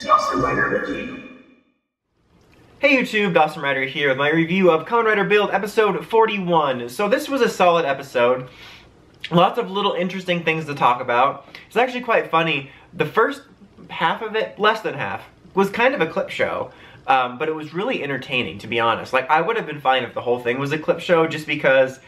Kamen Rider Build. Hey YouTube, Kamen Rider here with my review of Kamen Rider Build episode 41. So this was a solid episode. Lots of little interesting things to talk about. It's actually quite funny. The first half of it, less than half, was kind of a clip show. But it was really entertaining, to be honest. Like, I would have been fine if the whole thing was a clip show, just because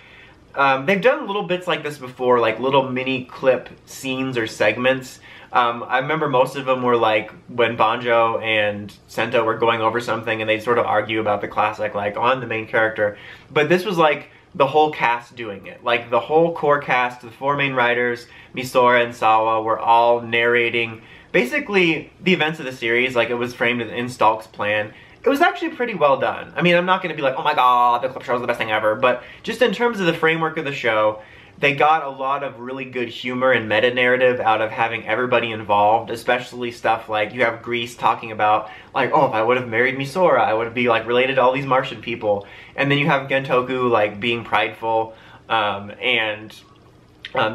they've done little bits like this before, like little mini clip scenes or segments. I remember most of them were like when Banjo and Sento were going over something and they'd sort of argue about the classic, like, on the main character. But this was like the whole cast doing it. Like, the whole core cast, the four main writers, Misora and Sawa, were all narrating basically the events of the series like it was framed in Stalk's plan. It was actually pretty well done. I mean, I'm not going to be like, oh my god, the clip show is the best thing ever, but just in terms of the framework of the show, they got a lot of really good humor and meta-narrative out of having everybody involved, especially stuff like you have Grease talking about, like, oh, if I would have married Misora, I would be, like, related to all these Martian people. And then you have Gentoku, like, being prideful, and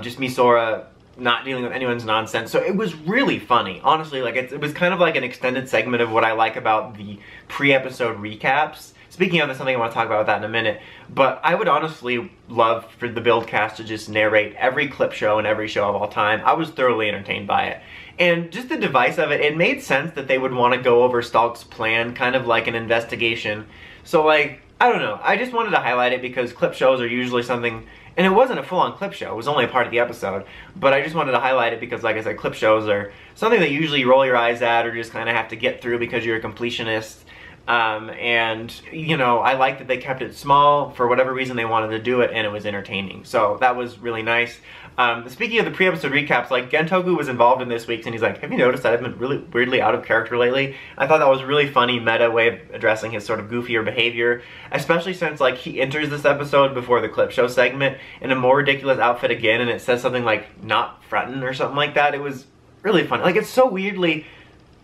just Misora not dealing with anyone's nonsense. So it was really funny. Honestly, like, it was kind of like an extended segment of what I like about the pre-episode recaps. Speaking of, there's something I want to talk about that in a minute, but I would honestly love for the Build cast to just narrate every clip show and every show of all time. I was thoroughly entertained by it. And just the device of it, it made sense that they would want to go over Stalk's plan, kind of like an investigation. So, like, I don't know, I just wanted to highlight it because clip shows are usually something, and it wasn't a full-on clip show, it was only a part of the episode, but I just wanted to highlight it because, like I said, clip shows are something that usually you roll your eyes at or just kind of have to get through because you're a completionist. And, you know, I like that they kept it small for whatever reason they wanted to do it, and it was entertaining. So that was really nice. Speaking of the pre-episode recaps, like, Gentoku was involved in this week's, and he's like, have you noticed that I've been really weirdly out of character lately? I thought that was a really funny meta way of addressing his sort of goofier behavior, especially since, like, he enters this episode before the clip show segment in a more ridiculous outfit again, and it says something like, not frontin' or something like that. It was really funny. Like, it's so weirdly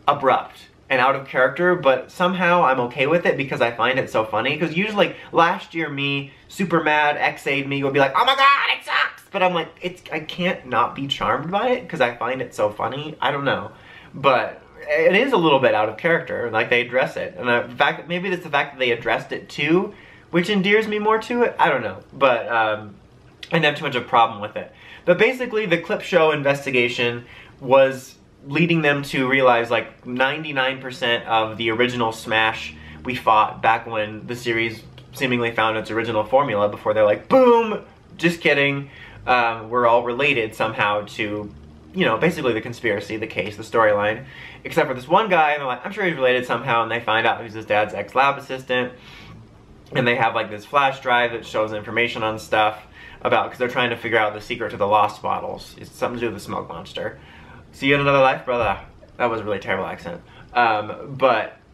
abrupt and out of character, but somehow I'm okay with it because I find it so funny. Because usually, like, last year me, super mad, XA'd me, would be like, oh my god, it sucks! But I'm like, I can't not be charmed by it because I find it so funny. I don't know. But it is a little bit out of character, like, they address it. And the fact, maybe it's the fact that they addressed it too, which endears me more to it. I don't know. But I didn't have too much of a problem with it. But basically, the clip show investigation was leading them to realize, like, 99% of the original Smash we fought back when the series seemingly found its original formula before they're like, boom, just kidding, we're all related somehow to, you know, basically the conspiracy, the case, the storyline, except for this one guy, and they're like, I'm sure he's related somehow, and they find out he's his dad's ex-lab assistant, and they have, like, this flash drive that shows information on stuff about, because they're trying to figure out the secret to the lost bottles. It's something to do with the smoke monster. See you in another life, brother. That was a really terrible accent. And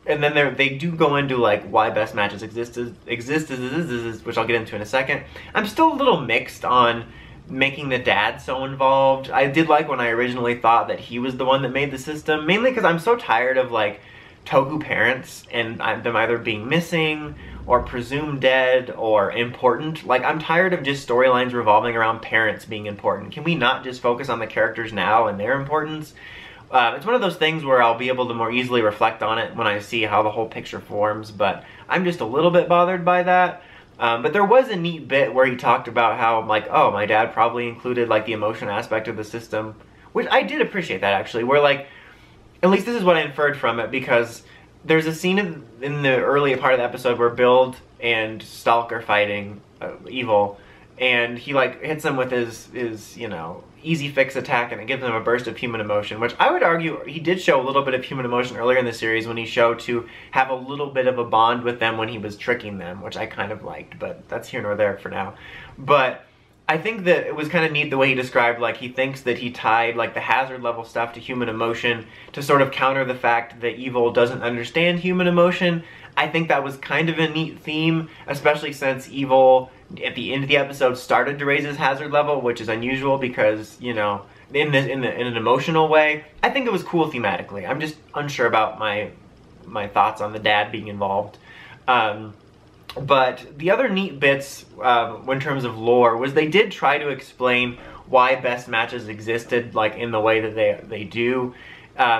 then they do go into, like, why best matches exist, which I'll get into in a second. I'm still a little mixed on making the dad so involved. I did like when I originally thought that he was the one that made the system, mainly because I'm so tired of, like, Toku parents and them either being missing or presumed dead or important. Like, I'm tired of just storylines revolving around parents being important. Can we not just focus on the characters now and their importance? It's one of those things where I'll be able to more easily reflect on it when I see how the whole picture forms, but I'm just a little bit bothered by that. But there was a neat bit where he talked about how, like, oh, my dad probably included, like, the emotion aspect of the system, which I did appreciate that, actually, where, like, at least this is what I inferred from it, because there's a scene in the early part of the episode where Build and Stalk are fighting Evil, and he, like, hits him with his, you know, easy fix attack, and it gives him a burst of human emotion, which I would argue he did show a little bit of human emotion earlier in the series when he showed to have a little bit of a bond with them when he was tricking them, which I kind of liked, but that's here nor there for now. But I think that it was kind of neat the way he described, like, he thinks that he tied, like, the hazard level stuff to human emotion to sort of counter the fact that Evil doesn't understand human emotion. I think that was kind of a neat theme, especially since Evil, at the end of the episode, started to raise his hazard level, which is unusual because, you know, in an emotional way. I think it was cool thematically. I'm just unsure about my thoughts on the dad being involved. But the other neat bits in terms of lore was they did try to explain why best matches existed, like, in the way that they do.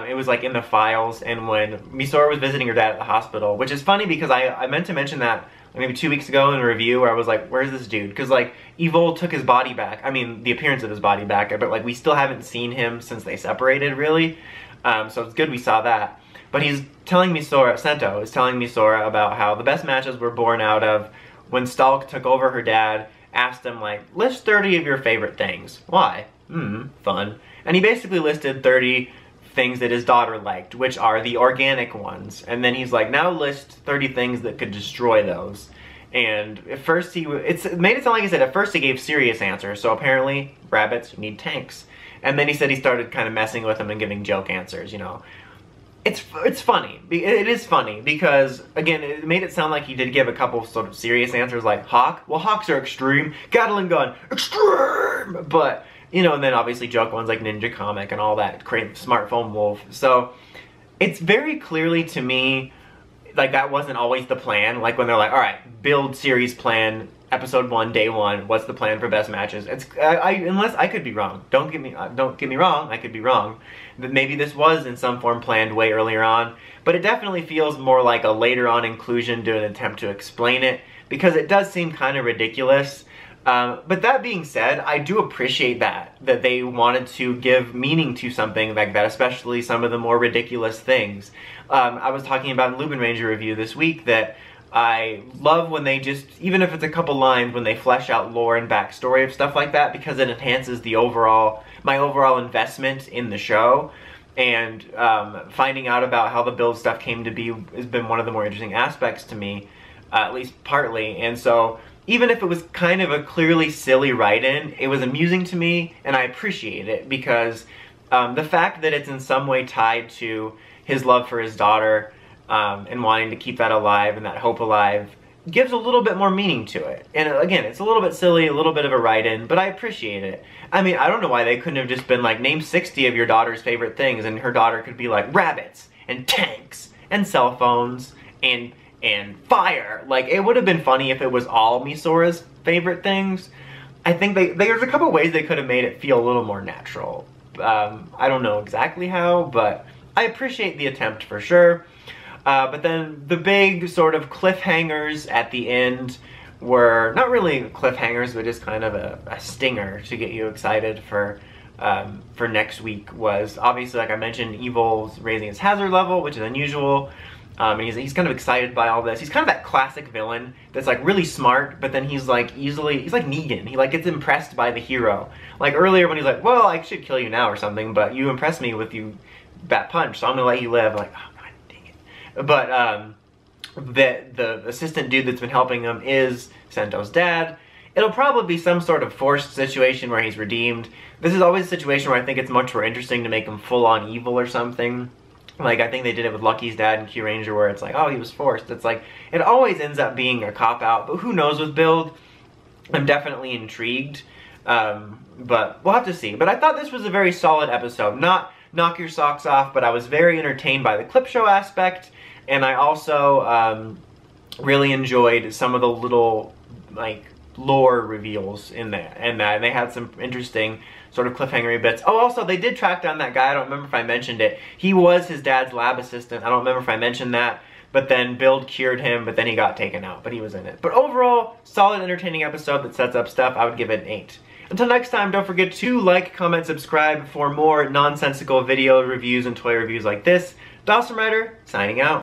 It was like in the files, and when Misora was visiting her dad at the hospital, which is funny because I meant to mention that maybe 2 weeks ago in a review where I was like, where's this dude? Because like Evil took his body back, I mean the appearance of his body back, but like we still haven't seen him since they separated really, so it's good we saw that. But he's telling Misora, Sento is telling Misora about how the best matches were born out of when Stalk took over her dad, asked him like, list 30 of your favorite things. Why? Fun. And he basically listed 30 things that his daughter liked, which are the organic ones. And then he's like, now list 30 things that could destroy those. And at first it made it sound like he said at first he gave serious answers. So apparently rabbits need tanks. And then he said he started kind of messing with them and giving joke answers, you know. It's funny. It is funny because, again, it made it sound like he did give a couple sort of serious answers like Hawk. Well, Hawks are extreme. Gatling gun, extreme! But, you know, and then obviously joke ones like Ninja Comic and all that, Smartphone Wolf. So, it's very clearly to me, like that wasn't always the plan. Like when they're like, alright, build series plan, episode 1, day 1, what's the plan for best matches? It's unless I could be wrong. Don't get me wrong, I could be wrong. Maybe this was in some form planned way earlier on, but it definitely feels more like a later on inclusion to an attempt to explain it, because it does seem kind of ridiculous. But that being said, I do appreciate that they wanted to give meaning to something like that, especially some of the more ridiculous things. I was talking about in Lupin Ranger review this week that I love when they just, even if it's a couple lines, when they flesh out lore and backstory of stuff like that, because it enhances the my overall investment in the show. And finding out about how the Build stuff came to be has been one of the more interesting aspects to me, at least partly. And so even if it was kind of a clearly silly write-in, it was amusing to me, and I appreciate it because the fact that it's in some way tied to his love for his daughter and wanting to keep that alive and that hope alive gives a little bit more meaning to it. And again, it's a little bit silly, a little bit of a write-in, but I appreciate it. I mean, I don't know why they couldn't have just been like, name 60 of your daughter's favorite things, and her daughter could be like, rabbits, and tanks, and cell phones, and fire. Like, it would have been funny if it was all Misora's favorite things. I think there's a couple ways they could have made it feel a little more natural. I don't know exactly how, but I appreciate the attempt for sure. But then the big sort of cliffhangers at the end were not really cliffhangers, but just kind of a stinger to get you excited for next week. Was obviously, like I mentioned, Evil's raising his hazard level, which is unusual. And he's kind of excited by all this. He's kind of that classic villain that's like really smart, but then he's like he's like Negan. He like gets impressed by the hero. Like earlier when he's like, well, I should kill you now or something, but you impressed me with that punch, so I'm gonna let you live. Like, oh god dang it. But the assistant dude that's been helping him is Sento's dad. It'll probably be some sort of forced situation where he's redeemed. This is always a situation where I think it's much more interesting to make him full-on evil or something. Like, I think they did it with Lucky's dad in Q Ranger where it's like, oh, he was forced. It's like, it always ends up being a cop-out, but who knows with Build? I'm definitely intrigued, but we'll have to see. But I thought this was a very solid episode. Not knock your socks off, but I was very entertained by the clip show aspect, and I also really enjoyed some of the little, like, lore reveals in there, and they had some interesting sort of cliffhangery bits. Oh, also, they did track down that guy. I don't remember if I mentioned it. He was his dad's lab assistant. I don't remember if I mentioned that, but then Build cured him, but then he got taken out, but he was in it. But overall, solid, entertaining episode that sets up stuff. I would give it an 8. Until next time, don't forget to like, comment, subscribe for more nonsensical video reviews and toy reviews like this. Dawson Rider, signing out.